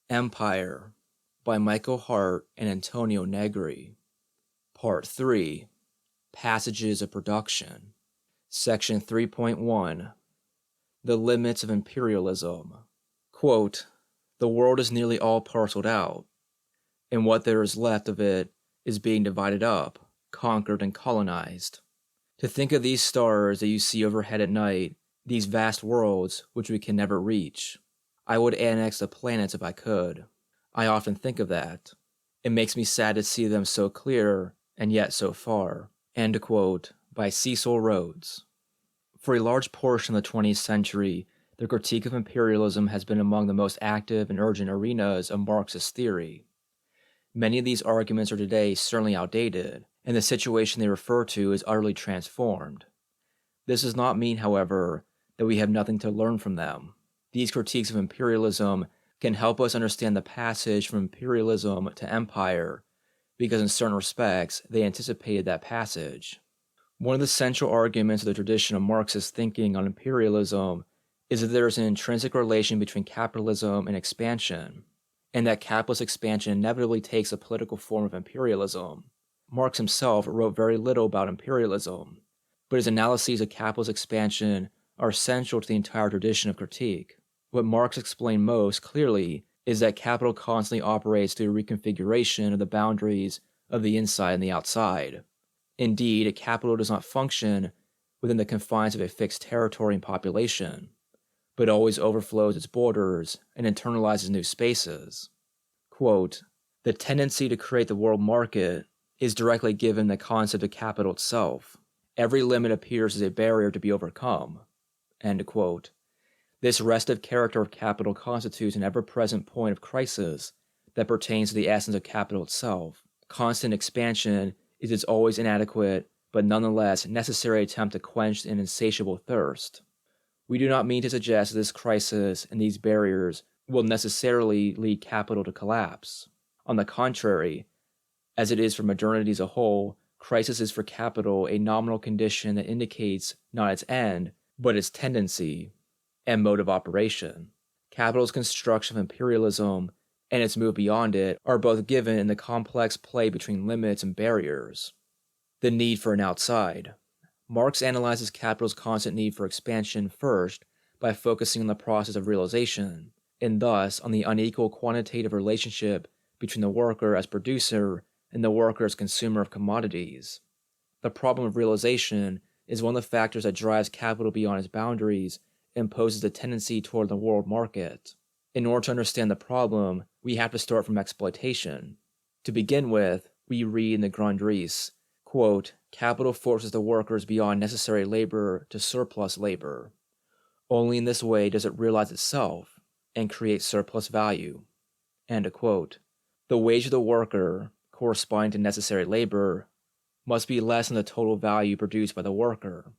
Empire by Michael Hardt and Antonio Negri. Part 3. Passages of Production. Section 3.1. The Limits of Imperialism. Quote, "The world is nearly all parceled out, and what there is left of it is being divided up, conquered, and colonized. To think of these stars that you see overhead at night, these vast worlds which we can never reach. I would annex the planets if I could. I often think of that. It makes me sad to see them so clear and yet so far." End quote, by Cecil Rhodes. For a large portion of the 20th century, the critique of imperialism has been among the most active and urgent arenas of Marxist theory. Many of these arguments are today certainly outdated, and the situation they refer to is utterly transformed. This does not mean, however, that we have nothing to learn from them. These critiques of imperialism can help us understand the passage from imperialism to empire, because in certain respects they anticipated that passage. One of the central arguments of the tradition of Marxist thinking on imperialism is that there is an intrinsic relation between capitalism and expansion, and that capitalist expansion inevitably takes the political form of imperialism. Marx himself wrote very little about imperialism, but his analyses of capitalist expansion are essential to the entire tradition of critique. What Marx explained most clearly is that capital constantly operates through a reconfiguration of the boundaries of the inside and the outside. Indeed, capital does not function within the confines of a fixed territory and population, but always overflows its borders and internalizes new spaces. Quote, "The tendency to create the world market is directly given the concept of capital itself. Every limit appears as a barrier to be overcome." End quote. This restive character of capital constitutes an ever-present point of crisis that pertains to the essence of capital itself. Constant expansion is its always inadequate, but nonetheless necessary attempt to quench an insatiable thirst. We do not mean to suggest that this crisis and these barriers will necessarily lead capital to collapse. On the contrary, as it is for modernity as a whole, crisis is for capital a nominal condition that indicates not its end, but its tendency and mode of operation. Capital's construction of imperialism and its move beyond it are both given in the complex play between limits and barriers. The need for an outside. Marx analyzes capital's constant need for expansion first by focusing on the process of realization, and thus on the unequal quantitative relationship between the worker as producer and the worker as consumer of commodities. The problem of realization is one of the factors that drives capital beyond its boundaries and poses a tendency toward the world market. In order to understand the problem, we have to start from exploitation. To begin with, we read in the Grundrisse, quote, "Capital forces the workers beyond necessary labor to surplus labor. Only in this way does it realize itself and create surplus value." End quote. The wage of the worker, corresponding to necessary labor, must be less than the total value produced by the worker.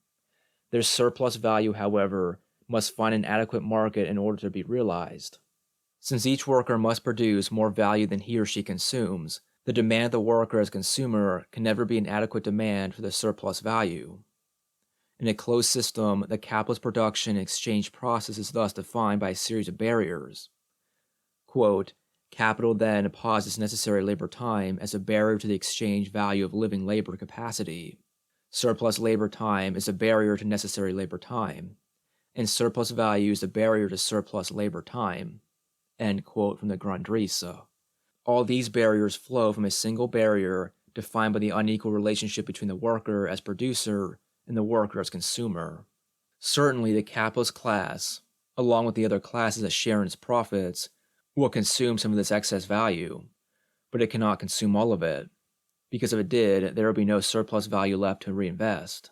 Their surplus value, however, must find an adequate market in order to be realized. Since each worker must produce more value than he or she consumes, the demand of the worker as consumer can never be an adequate demand for the surplus value. In a closed system, the capitalist production and exchange process is thus defined by a series of barriers. Quote, "Capital then posits necessary labor time as a barrier to the exchange value of living labor capacity. Surplus labor time is a barrier to necessary labor time, and surplus value is a barrier to surplus labor time." End quote from the Grundrisse. All these barriers flow from a single barrier defined by the unequal relationship between the worker as producer and the worker as consumer. Certainly, the capitalist class, along with the other classes that share in its profits, will consume some of this excess value, but it cannot consume all of it, because if it did, there would be no surplus value left to reinvest.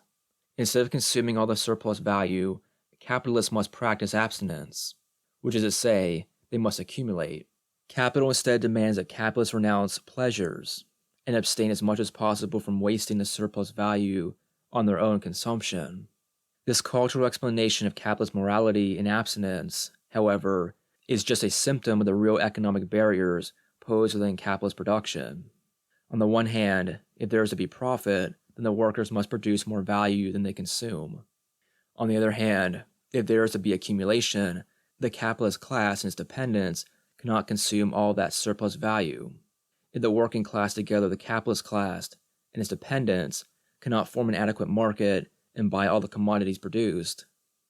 Instead of consuming all the surplus value, capitalists must practice abstinence, which is to say, they must accumulate. Capital instead demands that capitalists renounce pleasures and abstain as much as possible from wasting the surplus value on their own consumption. This cultural explanation of capitalist morality and abstinence, however, is just a symptom of the real economic barriers posed within capitalist production. On the one hand, if there is to be profit, then the workers must produce more value than they consume. On the other hand, if there is to be accumulation, the capitalist class and its dependents cannot consume all that surplus value. If the working class, together with the capitalist class and its dependents, cannot form an adequate market and buy all the commodities produced,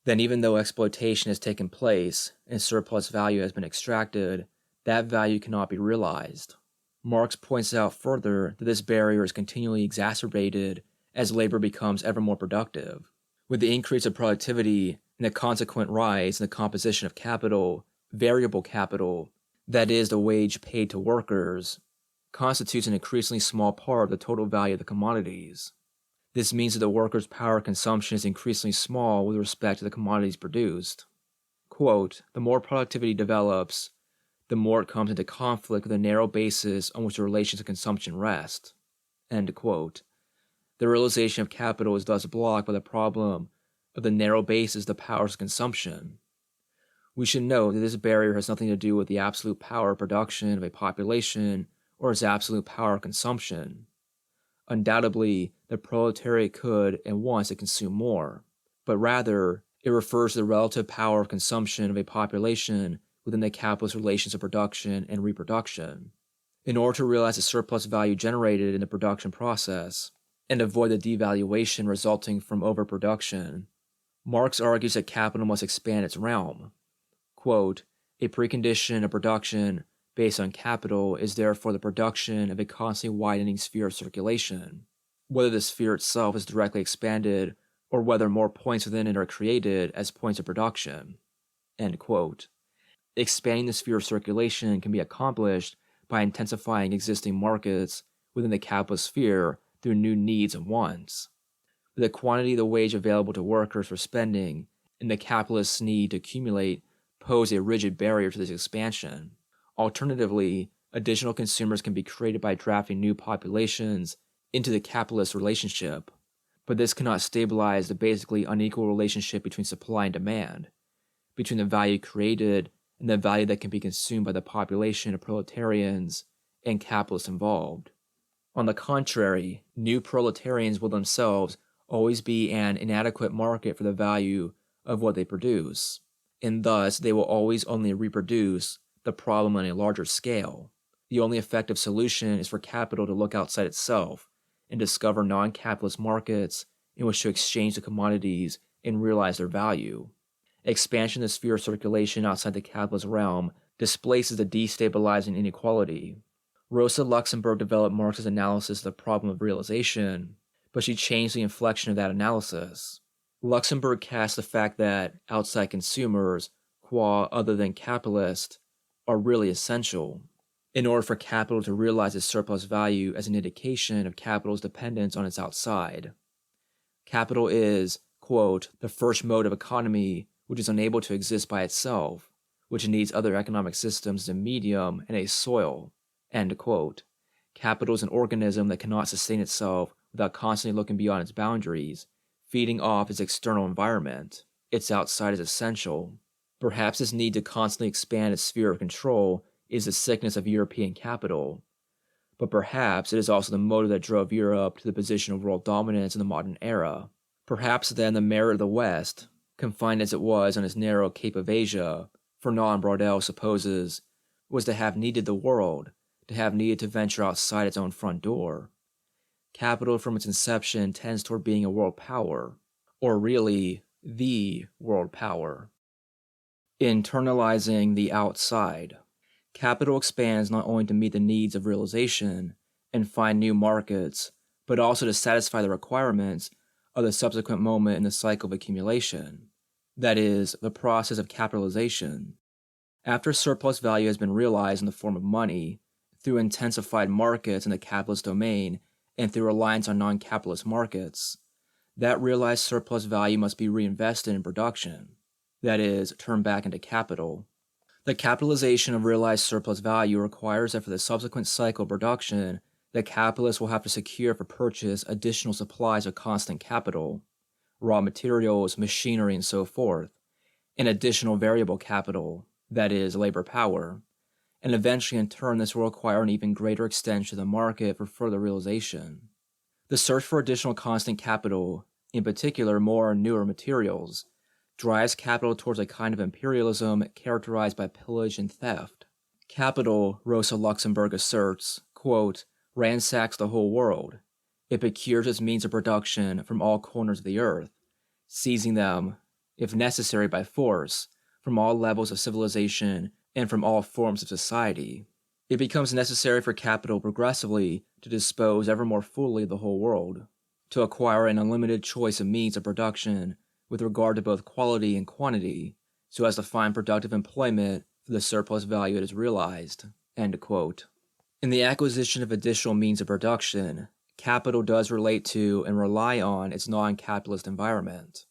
then even though exploitation has taken place and surplus value has been extracted, that value cannot be realized. Marx points out further that this barrier is continually exacerbated as labor becomes ever more productive. With the increase of productivity and the consequent rise in the composition of capital, variable capital, that is, the wage paid to workers, constitutes an increasingly small part of the total value of the commodities. This means that the workers' power consumption is increasingly small with respect to the commodities produced. Quote, the more productivity develops, the more it comes into conflict with the narrow basis on which the relations of consumption rest. End quote. The realization of capital is thus blocked by the problem of the narrow basis of the powers of consumption. We should note that this barrier has nothing to do with the absolute power of production of a population or its absolute power of consumption. Undoubtedly, the proletariat could and wants to consume more, but rather, it refers to the relative power of consumption of a population within the capitalist relations of production and reproduction. In order to realize the surplus value generated in the production process, and avoid the devaluation resulting from overproduction, Marx argues that capital must expand its realm. Quote, a precondition of production based on capital is therefore the production of a constantly widening sphere of circulation, whether the sphere itself is directly expanded or whether more points within it are created as points of production. End quote. Expanding the sphere of circulation can be accomplished by intensifying existing markets within the capitalist sphere through new needs and wants. The quantity of the wage available to workers for spending and the capitalist's need to accumulate pose a rigid barrier to this expansion. Alternatively, additional consumers can be created by drafting new populations into the capitalist relationship, but this cannot stabilize the basically unequal relationship between supply and demand, between the value created and the value that can be consumed by the population of proletarians and capitalists involved. On the contrary, new proletarians will themselves always be an inadequate market for the value of what they produce, and thus they will always only reproduce the problem on a larger scale. The only effective solution is for capital to look outside itself and discover non-capitalist markets in which to exchange the commodities and realize their value. Expansion of the sphere of circulation outside the capitalist realm displaces the destabilizing inequality. Rosa Luxemburg developed Marx's analysis of the problem of realization, but she changed the inflection of that analysis. Luxemburg cast the fact that outside consumers, qua other than capitalists, are really essential in order for capital to realize its surplus value as an indication of capital's dependence on its outside. Capital is, quote, the first mode of economy which is unable to exist by itself, which needs other economic systems as a medium and a soil, end quote. Capital is an organism that cannot sustain itself without constantly looking beyond its boundaries, feeding off its external environment. Its outside is essential. Perhaps this need to constantly expand its sphere of control is the sickness of European capital, but perhaps it is also the motive that drove Europe to the position of world dominance in the modern era. Perhaps then the merit of the West, confined as it was on its narrow Cape of Asia, Fernand Braudel supposes, was to have needed the world, to have needed to venture outside its own front door. Capital from its inception tends toward being a world power, or really, the world power. Internalizing the outside. Capital expands not only to meet the needs of realization and find new markets, but also to satisfy the requirements of the subsequent moment in the cycle of accumulation, that is, the process of capitalization. After surplus value has been realized in the form of money, through intensified markets in the capitalist domain and through reliance on non-capitalist markets, that realized surplus value must be reinvested in production, that is, turned back into capital. The capitalization of realized surplus value requires that for the subsequent cycle of production, the capitalist will have to secure for purchase additional supplies of constant capital, raw materials, machinery, and so forth, and additional variable capital, that is, labor power, and eventually in turn this will require an even greater extension of the market for further realization. The search for additional constant capital, in particular more and newer materials, drives capital towards a kind of imperialism characterized by pillage and theft. Capital, Rosa Luxemburg asserts, quote, ransacks the whole world. It procures its means of production from all corners of the earth, seizing them, if necessary by force, from all levels of civilization and from all forms of society. It becomes necessary for capital progressively to dispose ever more fully of the whole world, to acquire an unlimited choice of means of production with regard to both quality and quantity, so as to find productive employment for the surplus value it has realized. End quote. In the acquisition of additional means of production, capital does relate to and rely on its non-capitalist environment,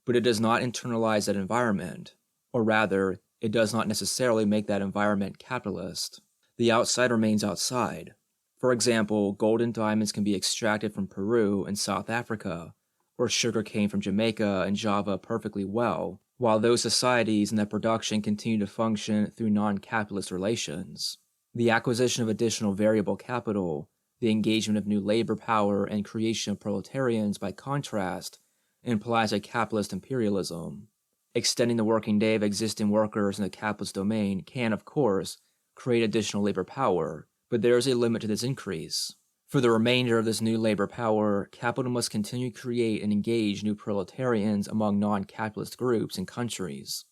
but it does not internalize that environment, or rather, it does not necessarily make that environment capitalist. The outside remains outside. For example, gold and diamonds can be extracted from Peru and South Africa, or sugarcane from Jamaica and Java perfectly well, while those societies and their production continue to function through non-capitalist relations. The acquisition of additional variable capital, the engagement of new labor power, and creation of proletarians, by contrast, implies a capitalist imperialism. Extending the working day of existing workers in the capitalist domain can, of course, create additional labor power, but there is a limit to this increase. For the remainder of this new labor power, capital must continue to create and engage new proletarians among non-capitalist groups and countries.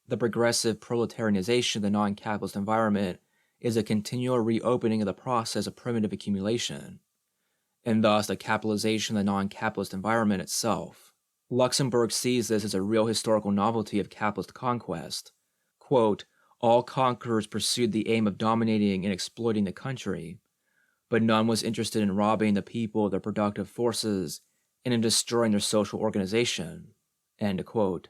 The progressive proletarianization of the non-capitalist environment is a continual reopening of the process of primitive accumulation, and thus the capitalization of the non-capitalist environment itself. Luxemburg sees this as a real historical novelty of capitalist conquest. Quote, all conquerors pursued the aim of dominating and exploiting the country, but none was interested in robbing the people of their productive forces and in destroying their social organization. End quote.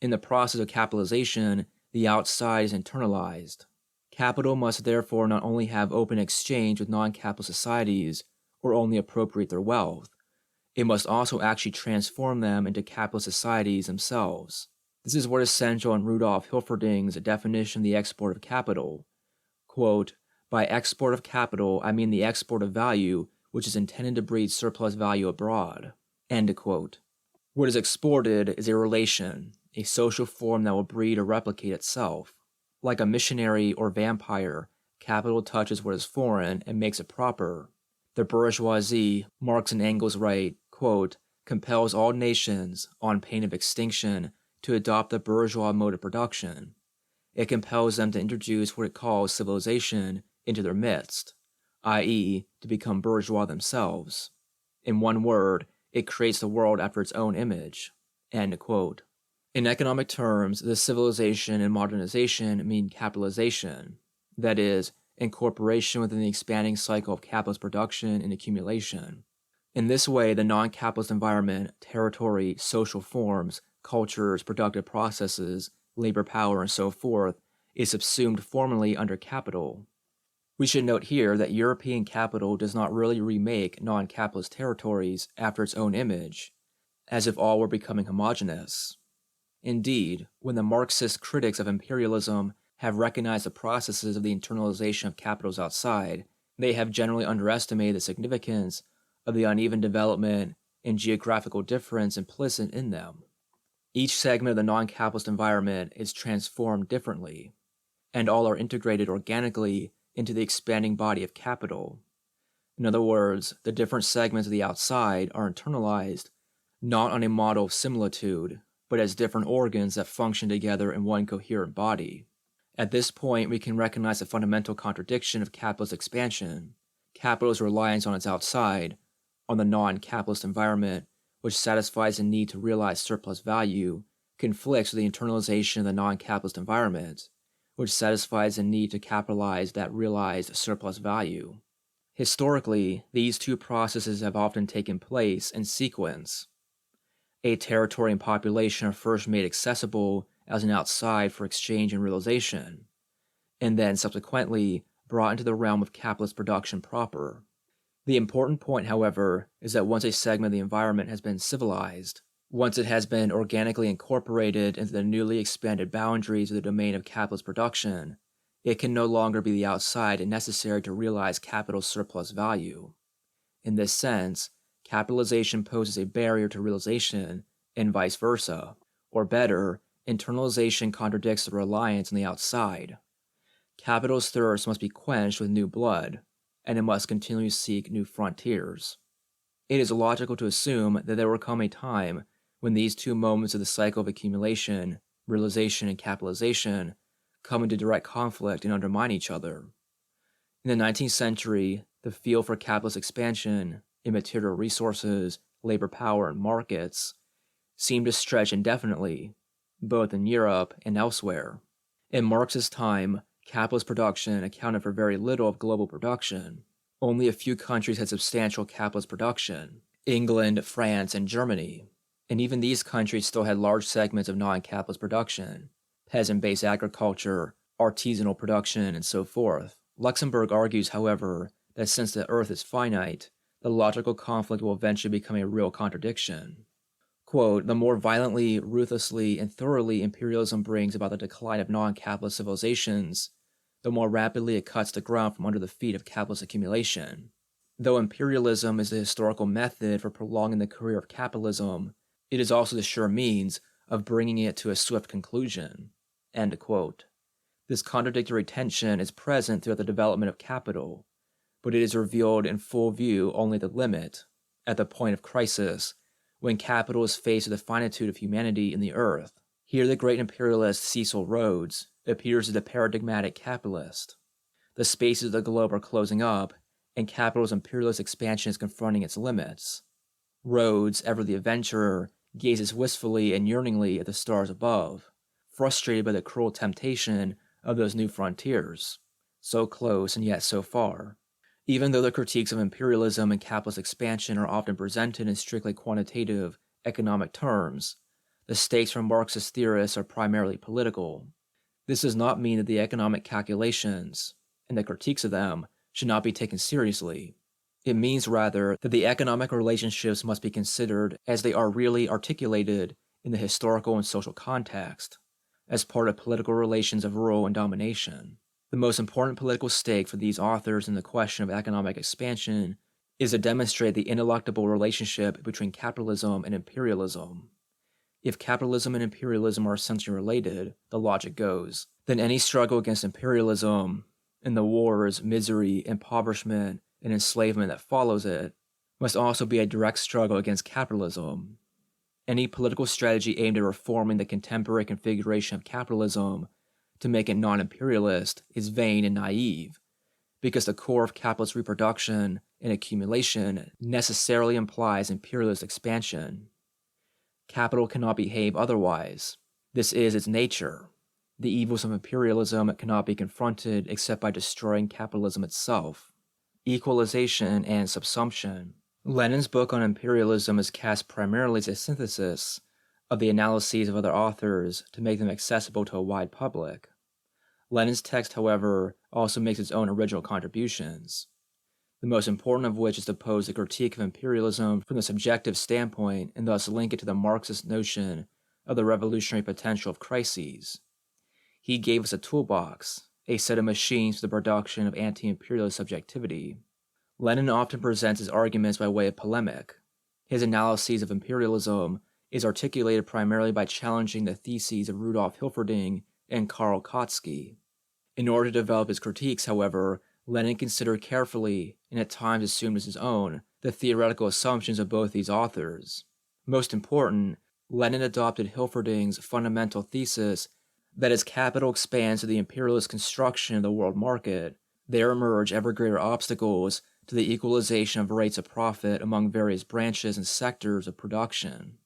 In the process of capitalization, the outside is internalized. Capital must therefore not only have open exchange with non-capitalist societies or only appropriate their wealth, it must also actually transform them into capitalist societies themselves. This is what is central in Rudolf Hilferding's definition of the export of capital. Quote, by export of capital, I mean the export of value which is intended to breed surplus value abroad. End quote. What is exported is a relation, a social form that will breed or replicate itself. Like a missionary or vampire, capital touches what is foreign and makes it proper. The bourgeoisie, Marx and Engels write, quote, compels all nations, on pain of extinction, to adopt the bourgeois mode of production. It compels them to introduce what it calls civilization into their midst, i.e., to become bourgeois themselves. In one word, it creates the world after its own image. End quote. In economic terms, this civilization and modernization mean capitalization, that is, incorporation within the expanding cycle of capitalist production and accumulation. In this way, the non-capitalist environment, territory, social forms, cultures, productive processes, labor power, and so forth, is subsumed formally under capital. We should note here that European capital does not really remake non-capitalist territories after its own image, as if all were becoming homogeneous. Indeed, when the Marxist critics of imperialism have recognized the processes of the internalization of capitals outside, they have generally underestimated the significance of the uneven development and geographical difference implicit in them. Each segment of the non-capitalist environment is transformed differently, and all are integrated organically into the expanding body of capital. In other words, the different segments of the outside are internalized not on a model of similitude, but as different organs that function together in one coherent body. At this point, we can recognize the fundamental contradiction of capitalist expansion. Capital's reliance on its outside, on the non-capitalist environment, which satisfies the need to realize surplus value, conflicts with the internalization of the non-capitalist environment, which satisfies the need to capitalize that realized surplus value. Historically, these two processes have often taken place in sequence. A territory and population are first made accessible as an outside for exchange and realization, and then subsequently brought into the realm of capitalist production proper. The important point, however, is that once a segment of the environment has been civilized, once it has been organically incorporated into the newly expanded boundaries of the domain of capitalist production, it can no longer be the outside necessary to realize capital's surplus value. In this sense, capitalization poses a barrier to realization, and vice versa. Or better, internalization contradicts the reliance on the outside. Capital's thirst must be quenched with new blood, and it must continually seek new frontiers. It is logical to assume that there will come a time when these two moments of the cycle of accumulation, realization, and capitalization come into direct conflict and undermine each other. In the 19th century, the field for capitalist expansion in material resources, labor power, and markets seemed to stretch indefinitely, both in Europe and elsewhere. In Marx's time, capitalist production accounted for very little of global production. Only a few countries had substantial capitalist production: England, France, and Germany. And even these countries still had large segments of non-capitalist production: peasant-based agriculture, artisanal production, and so forth. Luxemburg argues, however, that since the earth is finite, the logical conflict will eventually become a real contradiction. Quote, "The more violently, ruthlessly, and thoroughly imperialism brings about the decline of non-capitalist civilizations, the more rapidly it cuts the ground from under the feet of capitalist accumulation. Though imperialism is the historical method for prolonging the career of capitalism, it is also the sure means of bringing it to a swift conclusion." End quote. This contradictory tension is present throughout the development of capital, but it is revealed in full view only at the limit, at the point of crisis, when capital is faced with the finitude of humanity and the earth. Here the great imperialist Cecil Rhodes appears as the paradigmatic capitalist. The spaces of the globe are closing up, and capital's imperialist expansion is confronting its limits. Rhodes, ever the adventurer, gazes wistfully and yearningly at the stars above, frustrated by the cruel temptation of those new frontiers, so close and yet so far. Even though the critiques of imperialism and capitalist expansion are often presented in strictly quantitative, economic terms, the stakes for Marxist theorists are primarily political. This does not mean that the economic calculations, and the critiques of them, should not be taken seriously. It means rather that the economic relationships must be considered as they are really articulated in the historical and social context, as part of political relations of rule and domination. The most important political stake for these authors in the question of economic expansion is to demonstrate the ineluctable relationship between capitalism and imperialism. If capitalism and imperialism are essentially related, the logic goes, then any struggle against imperialism, and the wars, misery, impoverishment, and enslavement that follows it, must also be a direct struggle against capitalism. Any political strategy aimed at reforming the contemporary configuration of capitalism to make it non-imperialist is vain and naive, because the core of capitalist reproduction and accumulation necessarily implies imperialist expansion. Capital cannot behave otherwise. This is its nature. The evils of imperialism cannot be confronted except by destroying capitalism itself. Equalization and subsumption. Lenin's book on imperialism is cast primarily as a synthesis of the analyses of other authors to make them accessible to a wide public. Lenin's text, however, also makes its own original contributions, the most important of which is to pose a critique of imperialism from the subjective standpoint and thus link it to the Marxist notion of the revolutionary potential of crises. He gave us a toolbox, a set of machines for the production of anti-imperialist subjectivity. Lenin often presents his arguments by way of polemic. His analysis of imperialism is articulated primarily by challenging the theses of Rudolf Hilferding and Karl Kautsky. In order to develop his critiques, however, Lenin considered carefully, and at times assumed as his own, the theoretical assumptions of both these authors. Most important, Lenin adopted Hilferding's fundamental thesis that as capital expands to the imperialist construction of the world market, there emerge ever greater obstacles to the equalization of rates of profit among various branches and sectors of production.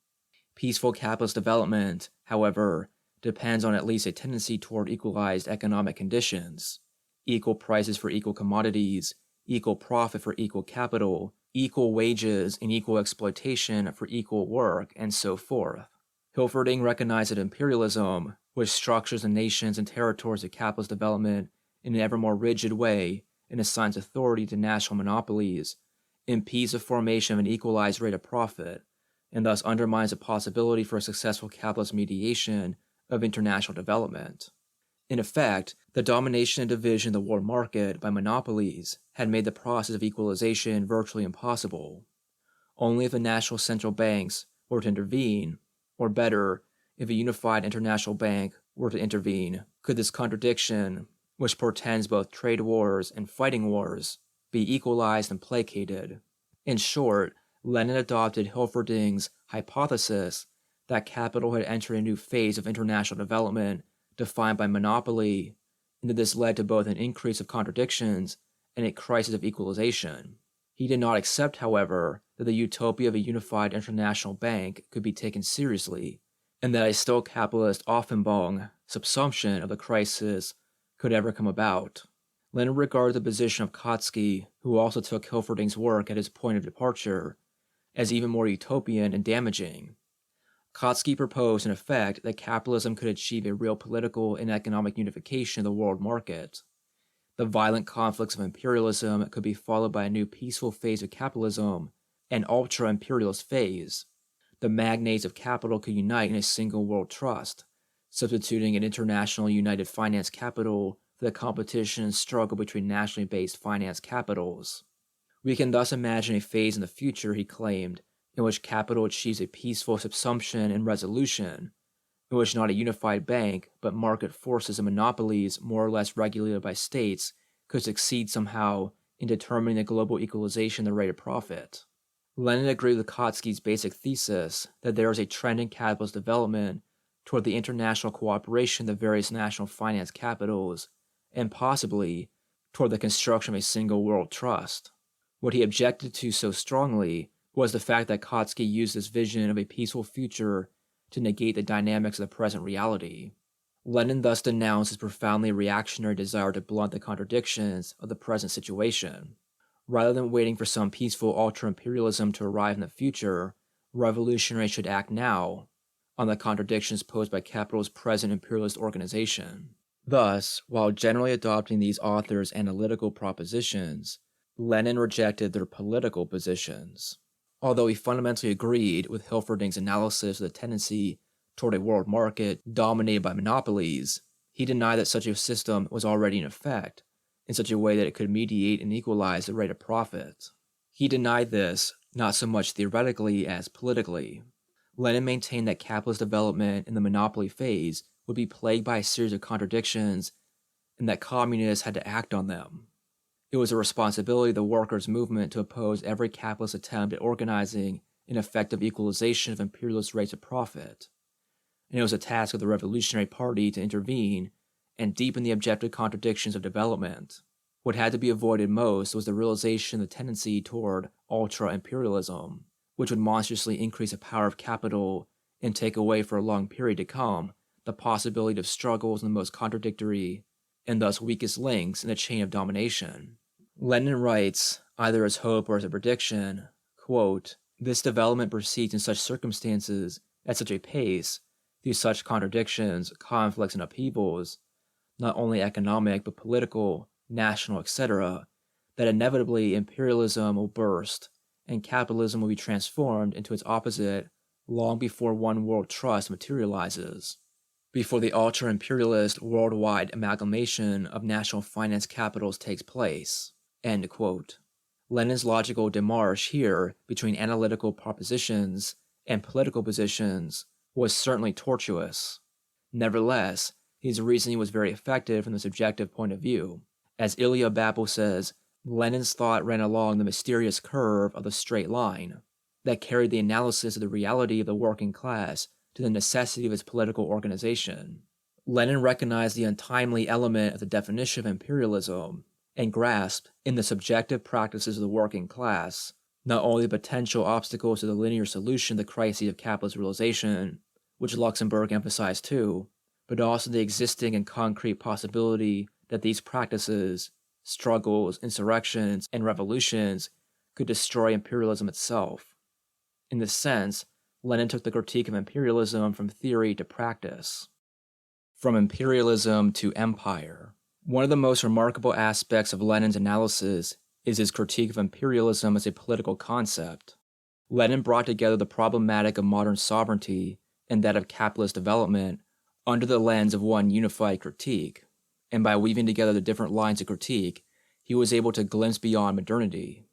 Peaceful capitalist development, however, depends on at least a tendency toward equalized economic conditions: equal prices for equal commodities, equal profit for equal capital, equal wages and equal exploitation for equal work, and so forth. Hilferding recognized that imperialism, which structures the nations and territories of capitalist development in an ever more rigid way and assigns authority to national monopolies, impedes the formation of an equalized rate of profit, and thus undermines the possibility for a successful capitalist mediation of international development. In effect, the domination and division of the world market by monopolies had made the process of equalization virtually impossible. Only if the national central banks were to intervene, or better, if a unified international bank were to intervene, could this contradiction, which portends both trade wars and fighting wars, be equalized and placated. In short, Lenin adopted Hilferding's hypothesis that capital had entered a new phase of international development defined by monopoly, and that this led to both an increase of contradictions and a crisis of equalization. He did not accept, however, that the utopia of a unified international bank could be taken seriously, and that a still capitalist Offenbach subsumption of the crisis could ever come about. Lenin regarded the position of Kautsky, who also took Hilferding's work at his point of departure, as even more utopian and damaging. Kautsky proposed, in effect, that capitalism could achieve a real political and economic unification of the world market. The violent conflicts of imperialism could be followed by a new peaceful phase of capitalism, an ultra-imperialist phase. The magnates of capital could unite in a single world trust, substituting an international united finance capital for the competition and struggle between nationally based finance capitals. We can thus imagine a phase in the future, he claimed, in which capital achieves a peaceful subsumption and resolution, in which not a unified bank, but market forces and monopolies more or less regulated by states could succeed somehow in determining the global equalization of the rate of profit. Lenin agreed with Kautsky's basic thesis that there is a trend in capitalist development toward the international cooperation of the various national finance capitals, and possibly toward the construction of a single world trust. What he objected to so strongly was the fact that Kautsky used this vision of a peaceful future to negate the dynamics of the present reality. Lenin thus denounced his profoundly reactionary desire to blunt the contradictions of the present situation. Rather than waiting for some peaceful ultra-imperialism to arrive in the future, revolutionaries should act now on the contradictions posed by capital's present imperialist organization. Thus, while generally adopting these authors' analytical propositions, Lenin rejected their political positions. Although he fundamentally agreed with Hilferding's analysis of the tendency toward a world market dominated by monopolies, he denied that such a system was already in effect, in such a way that it could mediate and equalize the rate of profit. He denied this not so much theoretically as politically. Lenin maintained that capitalist development in the monopoly phase would be plagued by a series of contradictions and that communists had to act on them. It was a responsibility of the workers' movement to oppose every capitalist attempt at organizing an effective equalization of imperialist rates of profit, and it was a task of the Revolutionary Party to intervene and deepen the objective contradictions of development. What had to be avoided most was the realization of the tendency toward ultra-imperialism, which would monstrously increase the power of capital and take away for a long period to come the possibility of struggles in the most contradictory and thus weakest links in the chain of domination. Lenin writes, either as hope or as a prediction, quote, "This development proceeds in such circumstances, at such a pace, through such contradictions, conflicts, and upheavals, not only economic but political, national, etc., that inevitably imperialism will burst and capitalism will be transformed into its opposite long before one world trust materializes, before the ultra-imperialist worldwide amalgamation of national finance capitals takes place." End quote. Lenin's logical démarche here between analytical propositions and political positions was certainly tortuous. Nevertheless, his reasoning was very effective from the subjective point of view. As Ilya Babel says, Lenin's thought ran along the mysterious curve of the straight line that carried the analysis of the reality of the working class to the necessity of its political organization. Lenin recognized the untimely element of the definition of imperialism and grasped, in the subjective practices of the working class, not only the potential obstacles to the linear solution to the crises of capitalist realization, which Luxemburg emphasized too, but also the existing and concrete possibility that these practices, struggles, insurrections, and revolutions could destroy imperialism itself. In this sense, Lenin took the critique of imperialism from theory to practice. From imperialism to empire. One of the most remarkable aspects of Lenin's analysis is his critique of imperialism as a political concept. Lenin brought together the problematic of modern sovereignty and that of capitalist development under the lens of one unified critique, and by weaving together the different lines of critique, he was able to glimpse beyond modernity.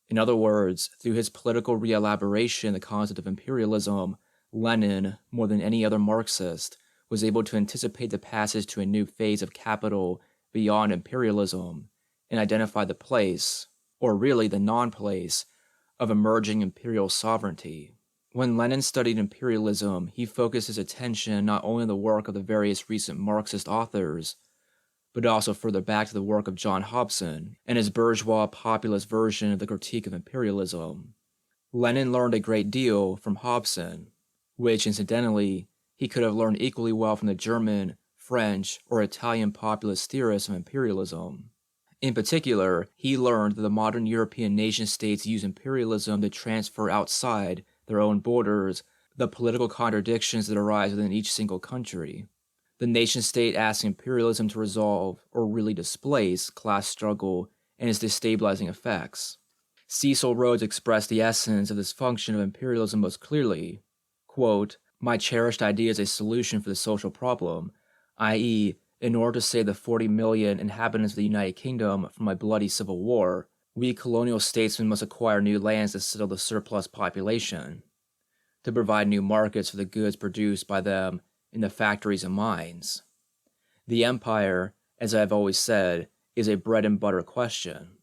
In other words, through his political re-elaboration of the concept of imperialism, Lenin, more than any other Marxist, was able to anticipate the passage to a new phase of capital beyond imperialism and identify the place, or really the non-place, of emerging imperial sovereignty. When Lenin studied imperialism, he focused his attention not only on the work of the various recent Marxist authors, but also further back to the work of John Hobson and his bourgeois populist version of the Critique of Imperialism. Lenin learned a great deal from Hobson, which, incidentally, he could have learned equally well from the German, French, or Italian populist theorists of imperialism. In particular, he learned that the modern European nation-states use imperialism to transfer outside their own borders the political contradictions that arise within each single country. The nation-state asks imperialism to resolve, or really displace, class struggle and its destabilizing effects. Cecil Rhodes expressed the essence of this function of imperialism most clearly. Quote, "My cherished idea is a solution for the social problem, i.e., in order to save the 40 million inhabitants of the United Kingdom from a bloody civil war, we colonial statesmen must acquire new lands to settle the surplus population, to provide new markets for the goods produced by them in the factories and mines. The empire, as I have always said, is a bread and butter question.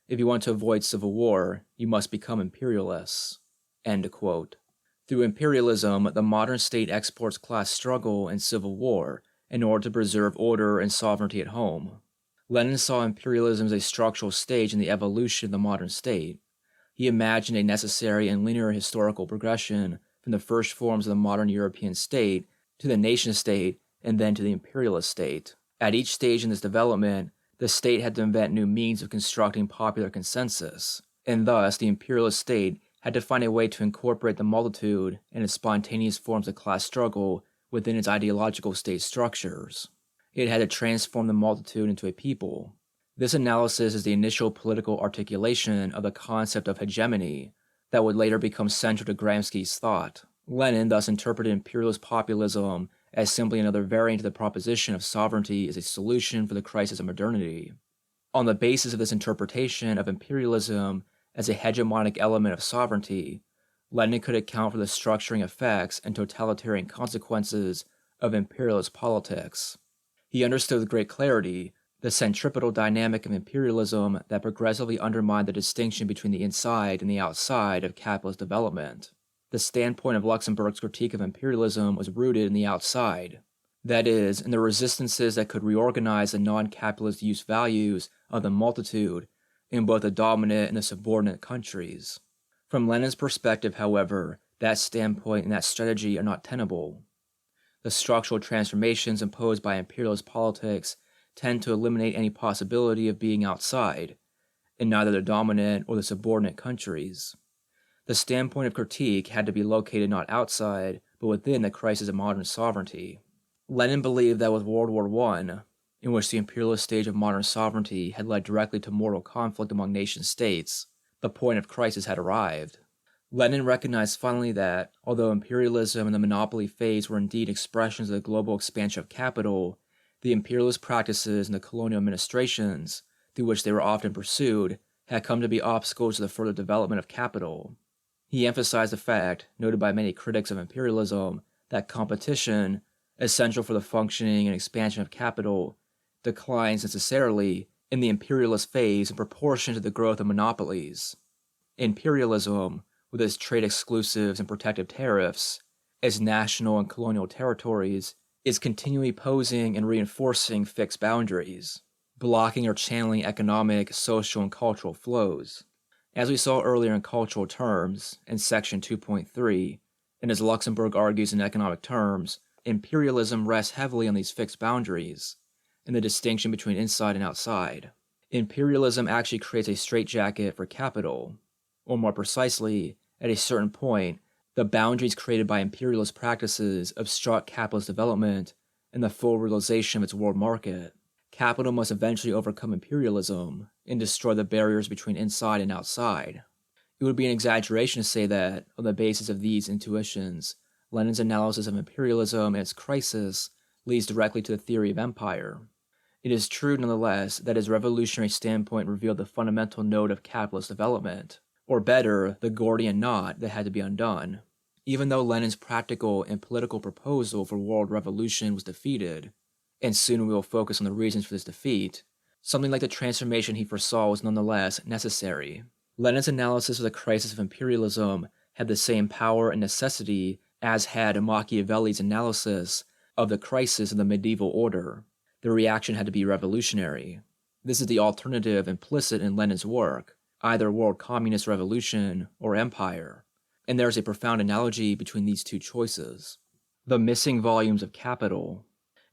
If you want to avoid civil war, you must become imperialists." End quote. Through imperialism, the modern state exports class struggle and civil war in order to preserve order and sovereignty at home. Lenin saw imperialism as a structural stage in the evolution of the modern state. He imagined a necessary and linear historical progression from the first forms of the modern European state to the nation-state and then to the imperialist state. At each stage in this development, the state had to invent new means of constructing popular consensus, and thus the imperialist state had to find a way to incorporate the multitude and its spontaneous forms of class struggle within its ideological state structures. It had to transform the multitude into a people. This analysis is the initial political articulation of the concept of hegemony that would later become central to Gramsci's thought. Lenin thus interpreted imperialist populism as simply another variant of the proposition of sovereignty as a solution for the crisis of modernity. On the basis of this interpretation of imperialism as a hegemonic element of sovereignty, Lenin could account for the structuring effects and totalitarian consequences of imperialist politics. He understood with great clarity the centripetal dynamic of imperialism that progressively undermined the distinction between the inside and the outside of capitalist development. The standpoint of Luxemburg's critique of imperialism was rooted in the outside, that is, in the resistances that could reorganize the non-capitalist use values of the multitude in both the dominant and the subordinate countries. From Lenin's perspective, however, that standpoint and that strategy are not tenable. The structural transformations imposed by imperialist politics tend to eliminate any possibility of being outside, in neither the dominant or the subordinate countries. The standpoint of critique had to be located not outside, but within the crisis of modern sovereignty. Lenin believed that with World War I, in which the imperialist stage of modern sovereignty had led directly to mortal conflict among nation-states, the point of crisis had arrived. Lenin recognized finally that, although imperialism and the monopoly phase were indeed expressions of the global expansion of capital, the imperialist practices and the colonial administrations, through which they were often pursued, had come to be obstacles to the further development of capital. He emphasized the fact, noted by many critics of imperialism, that competition, essential for the functioning and expansion of capital, declines necessarily in the imperialist phase in proportion to the growth of monopolies. Imperialism, with its trade exclusives and protective tariffs, its national and colonial territories, is continually posing and reinforcing fixed boundaries, blocking or channeling economic, social, and cultural flows. As we saw earlier in cultural terms, in section 2.3, and as Luxemburg argues in economic terms, imperialism rests heavily on these fixed boundaries, and the distinction between inside and outside. Imperialism actually creates a straitjacket for capital, or more precisely, at a certain point, the boundaries created by imperialist practices obstruct capitalist development and the full realization of its world market. Capital must eventually overcome imperialism and destroy the barriers between inside and outside. It would be an exaggeration to say that, on the basis of these intuitions, Lenin's analysis of imperialism and its crisis leads directly to the theory of empire. It is true, nonetheless, that his revolutionary standpoint revealed the fundamental node of capitalist development, or better, the Gordian knot that had to be undone. Even though Lenin's practical and political proposal for world revolution was defeated, and soon we will focus on the reasons for this defeat, something like the transformation he foresaw was nonetheless necessary. Lenin's analysis of the crisis of imperialism had the same power and necessity as had Machiavelli's analysis of the crisis of the medieval order. The reaction had to be revolutionary. This is the alternative implicit in Lenin's work, either world communist revolution or empire, and there is a profound analogy between these two choices. The missing volumes of Capital.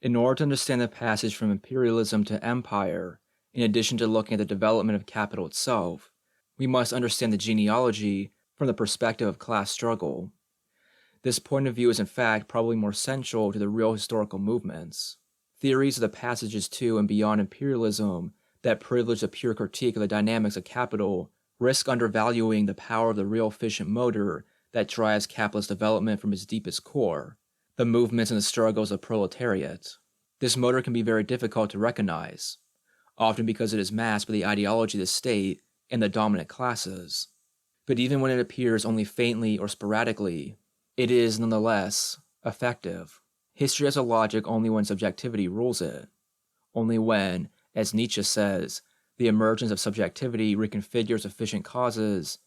In order to understand the passage from imperialism to empire, in addition to looking at the development of capital itself, we must understand the genealogy from the perspective of class struggle. This point of view is in fact probably more central to the real historical movements. Theories of the passages to and beyond imperialism that privilege a pure critique of the dynamics of capital risk undervaluing the power of the real efficient motor that drives capitalist development from its deepest core, the movements and the struggles of proletariat. This motor can be very difficult to recognize, often because it is masked by the ideology of the state and the dominant classes. But even when it appears only faintly or sporadically, it is nonetheless effective. History has a logic only when subjectivity rules it, only when, as Nietzsche says, the emergence of subjectivity reconfigures efficient causes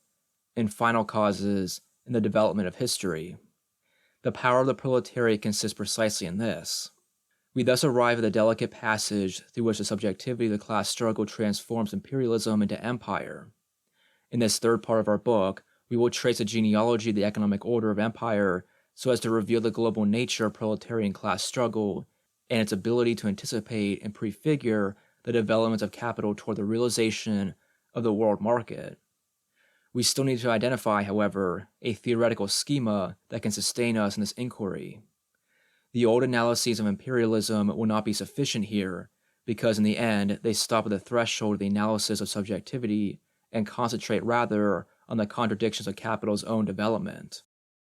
and final causes in the development of history. The power of the proletariat consists precisely in this. We thus arrive at the delicate passage through which the subjectivity of the class struggle transforms imperialism into empire. In this third part of our book, we will trace the genealogy of the economic order of empire so as to reveal the global nature of proletarian class struggle and its ability to anticipate and prefigure the developments of capital toward the realization of the world market. We still need to identify, however, a theoretical schema that can sustain us in this inquiry. The old analyses of imperialism will not be sufficient here because in the end they stop at the threshold of the analysis of subjectivity and concentrate rather on the contradictions of capital's own development.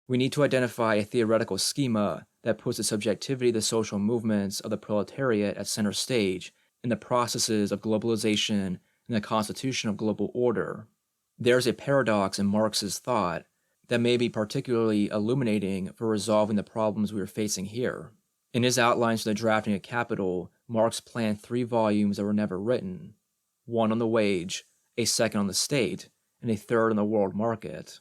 We need to identify a theoretical schema that puts the subjectivity of the social movements of the proletariat at center stage in the processes of globalization and the constitution of global order. There is a paradox in Marx's thought that may be particularly illuminating for resolving the problems we are facing here. In his outlines for the drafting of Capital, Marx planned 3 volumes that were never written, one on the wage, a second on the state, and a third on the world market.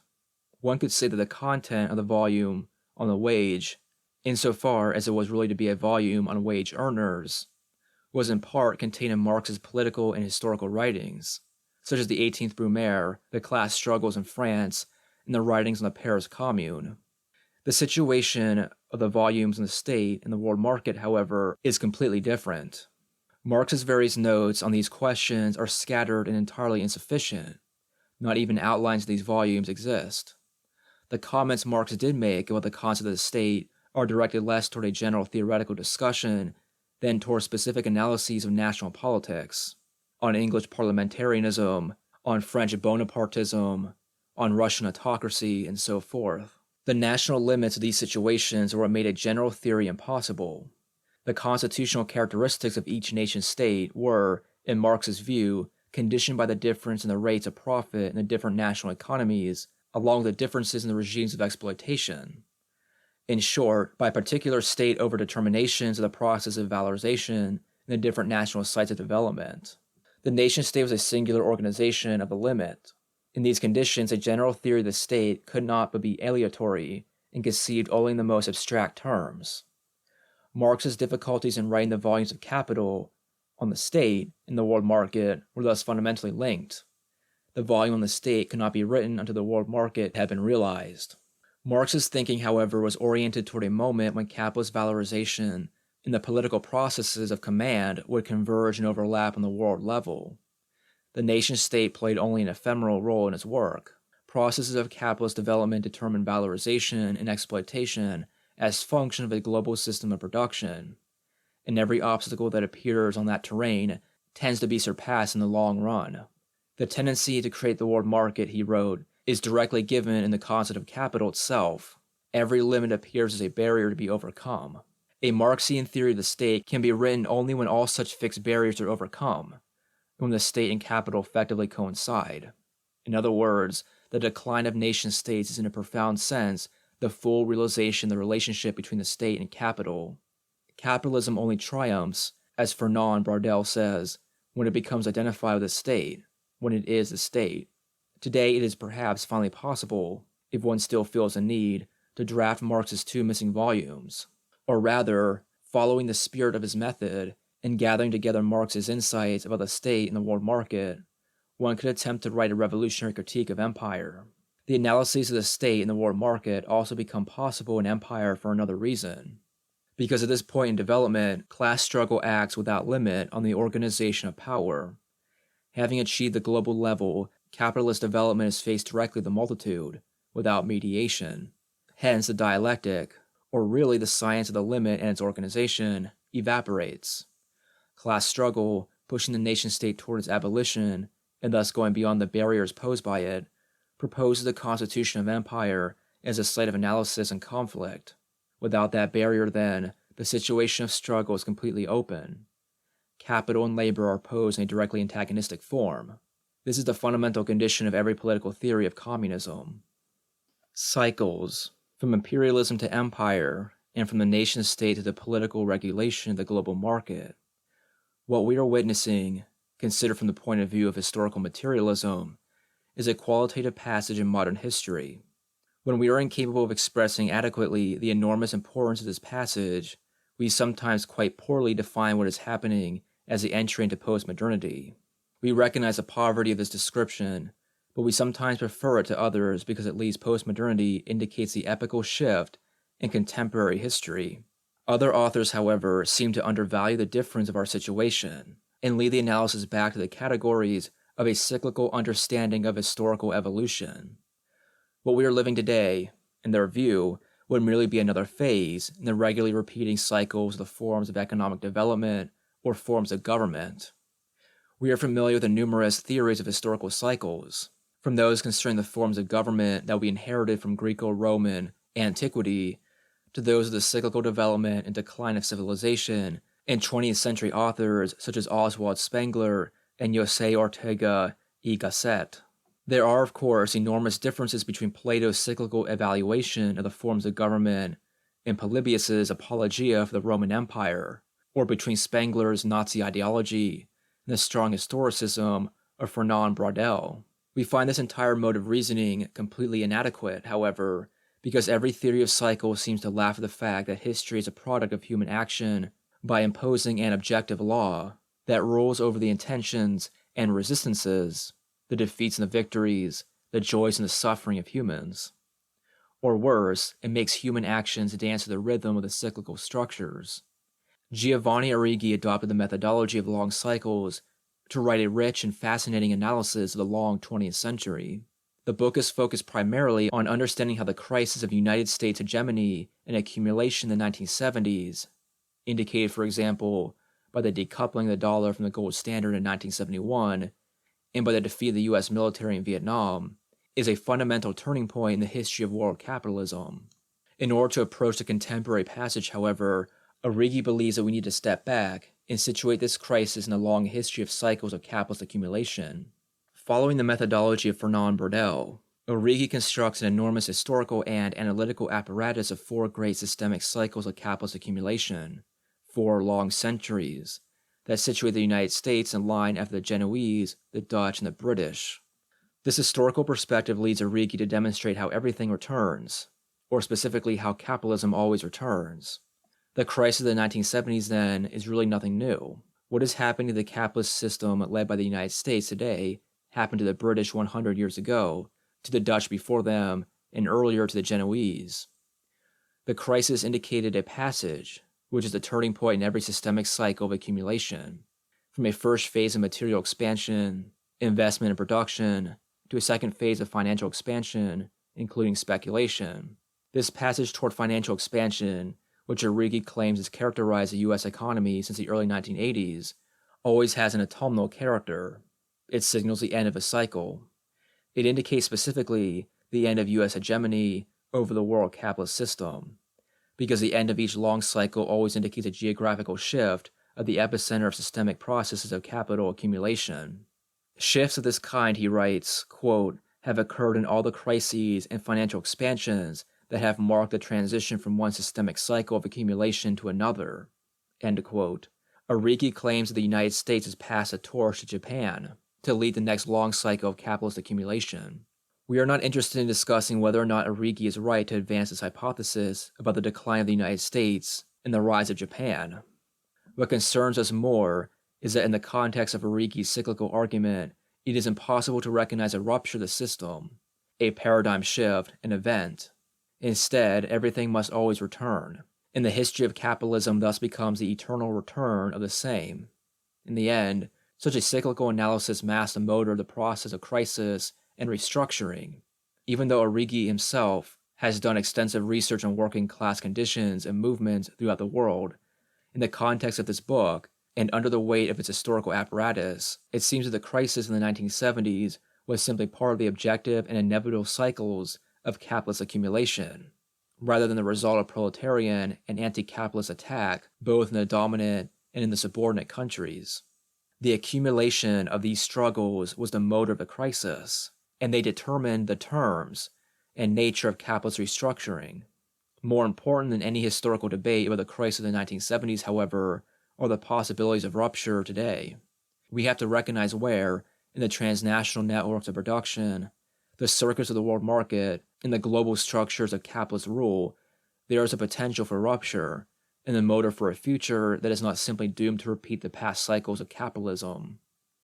One could say that the content of the volume on the wage, insofar as it was really to be a volume on wage earners, was in part contained in Marx's political and historical writings, such as the 18th Brumaire, the class struggles in France, and the writings on the Paris Commune. The situation of the volumes in the state and the world market, however, is completely different. Marx's various notes on these questions are scattered and entirely insufficient. Not even outlines of these volumes exist. The comments Marx did make about the concept of the state are directed less toward a general theoretical discussion than toward specific analyses of national politics, on English parliamentarism, on French Bonapartism, on Russian autocracy, and so forth. The national limits of these situations are what made a general theory impossible. The constitutional characteristics of each nation-state were, in Marx's view, conditioned by the difference in the rates of profit in the different national economies, along with the differences in the regimes of exploitation. In short, by particular state overdeterminations of the process of valorization in the different national sites of development. The nation-state was a singular organization of the limit. In these conditions, a general theory of the state could not but be aleatory and conceived only in the most abstract terms. Marx's difficulties in writing the volumes of Capital on the state and the world market were thus fundamentally linked. The volume on the state could not be written until the world market had been realized. Marx's thinking, however, was oriented toward a moment when capitalist valorization and the political processes of command would converge and overlap on the world level. The nation-state played only an ephemeral role in its work. Processes of capitalist development determined valorization and exploitation as function of a global system of production, and every obstacle that appears on that terrain tends to be surpassed in the long run. The tendency to create the world market, he wrote, is directly given in the concept of capital itself. Every limit appears as a barrier to be overcome. A Marxian theory of the state can be written only when all such fixed barriers are overcome, and when the state and capital effectively coincide. In other words, the decline of nation-states is in a profound sense the full realization of the relationship between the state and capital. capitalism only triumphs, as Fernand Braudel says, when it becomes identified with the state, when it is the state. Today it is perhaps finally possible, if one still feels a need, to draft Marx's 2 missing volumes, or rather, following the spirit of his method and gathering together Marx's insights about the state and the world market, one could attempt to write a revolutionary critique of empire. The analyses of the state and the world market also become possible in empire for another reason. Because at this point in development, class struggle acts without limit on the organization of power. Having achieved the global level, capitalist development is faced directly with the multitude, without mediation. Hence, the dialectic, or really the science of the limit and its organization, evaporates. Class struggle, pushing the nation-state toward its abolition, and thus going beyond the barriers posed by it, proposes the constitution of empire as a site of analysis and conflict. Without that barrier, then, the situation of struggle is completely open. Capital and labor are opposed in a directly antagonistic form. This is the fundamental condition of every political theory of communism. Cycles, from imperialism to empire, and from the nation-state to the political regulation of the global market. What we are witnessing, considered from the point of view of historical materialism, is a qualitative passage in modern history. When we are incapable of expressing adequately the enormous importance of this passage, we sometimes quite poorly define what is happening as the entry into postmodernity. We recognize the poverty of this description, but we sometimes prefer it to others because at least postmodernity indicates the epochal shift in contemporary history. Other authors, however, seem to undervalue the difference of our situation and lead the analysis back to the categories of a cyclical understanding of historical evolution. What we are living today, in their view, would merely be another phase in the regularly repeating cycles of the forms of economic development or forms of government. We are familiar with the numerous theories of historical cycles, from those concerning the forms of government that we inherited from Greco-Roman antiquity to those of the cyclical development and decline of civilization in 20th century authors such as Oswald Spengler and José Ortega y Gasset. There are, of course, enormous differences between Plato's cyclical evaluation of the forms of government and Polybius's Apologia for the Roman Empire, or between Spengler's Nazi ideology and the strong historicism of Fernand Braudel. We find this entire mode of reasoning completely inadequate, however, because every theory of cycle seems to laugh at the fact that history is a product of human action by imposing an objective law that rules over the intentions and resistances, the defeats and the victories, the joys and the suffering of humans. Or worse, it makes human actions dance to the rhythm of the cyclical structures. Giovanni Arrighi adopted the methodology of long cycles to write a rich and fascinating analysis of the long 20th century. The book is focused primarily on understanding how the crisis of United States hegemony and accumulation in the 1970s, indicated, for example, by the decoupling of the dollar from the gold standard in 1971, and by the defeat of the U.S. military in Vietnam, is a fundamental turning point in the history of world capitalism. In order to approach the contemporary passage, however, Arrighi believes that we need to step back and situate this crisis in a long history of cycles of capitalist accumulation. Following the methodology of Fernand Braudel, Arrighi constructs an enormous historical and analytical apparatus of 4 great systemic cycles of capitalist accumulation, 4 long centuries, that situate the United States in line after the Genoese, the Dutch, and the British. This historical perspective leads Arrighi to demonstrate how everything returns, or specifically how capitalism always returns. The crisis of the 1970s, then, is really nothing new. What is happening to the capitalist system led by the United States today happened to the British 100 years ago, to the Dutch before them, and earlier to the Genoese. The crisis indicated a passage, which is the turning point in every systemic cycle of accumulation, from a first phase of material expansion, investment and production, to a second phase of financial expansion, including speculation. This passage toward financial expansion, which Arrighi claims has characterized the U.S. economy since the early 1980s, always has an autumnal character. It signals the end of a cycle. It indicates specifically the end of U.S. hegemony over the world capitalist system, because the end of each long cycle always indicates a geographical shift of the epicenter of systemic processes of capital accumulation. Shifts of this kind, he writes, quote, have occurred in all the crises and financial expansions that have marked the transition from one systemic cycle of accumulation to another. End quote. Arrighi claims that the United States has passed the torch to Japan to lead the next long cycle of capitalist accumulation. We are not interested in discussing whether or not Arrighi is right to advance this hypothesis about the decline of the United States and the rise of Japan. What concerns us more is that in the context of Arrighi's cyclical argument, it is impossible to recognize a rupture of the system, a paradigm shift, an event. Instead, everything must always return, and the history of capitalism thus becomes the eternal return of the same. In the end, such a cyclical analysis masks the motor of the process of crisis and restructuring, even though Arrighi himself has done extensive research on working class conditions and movements throughout the world. In the context of this book, and under the weight of its historical apparatus, it seems that the crisis in the 1970s was simply part of the objective and inevitable cycles of capitalist accumulation, rather than the result of proletarian and anti-capitalist attack both in the dominant and in the subordinate countries. The accumulation of these struggles was the motor of the crisis, and they determined the terms and nature of capitalist restructuring. More important than any historical debate about the crisis of the 1970s, however, are the possibilities of rupture today. We have to recognize where, in the transnational networks of production, the circuits of the world market, and the global structures of capitalist rule, there is a potential for rupture, and the motor for a future that is not simply doomed to repeat the past cycles of capitalism.